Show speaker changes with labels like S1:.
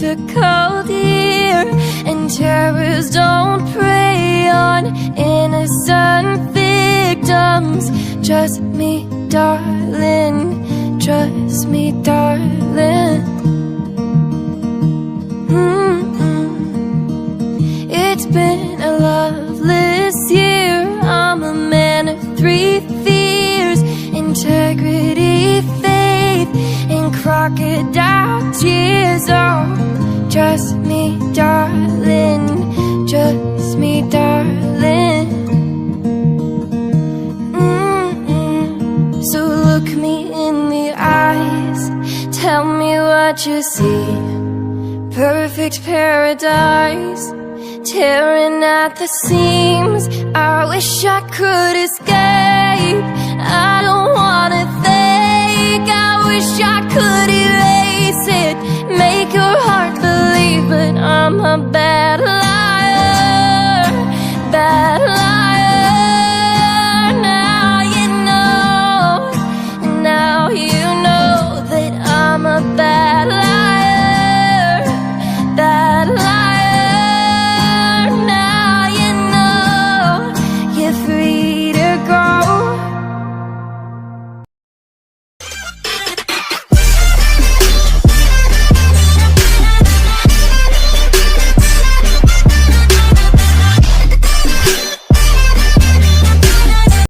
S1: a cold ear, and terrors don't prey on innocent victims. Trust me, darling, trust me, darling. It's been a loveless year. I'm a man of three fears: integrity, faith, and crocodile tears. Oh, trust me, darling, trust me, darling. So look me in the eyes, tell me what you see. Perfect paradise, tearing at the seams. I wish I could escape. I don't wanna think. I wish I could erase it, make your heart believe, but I'm a bad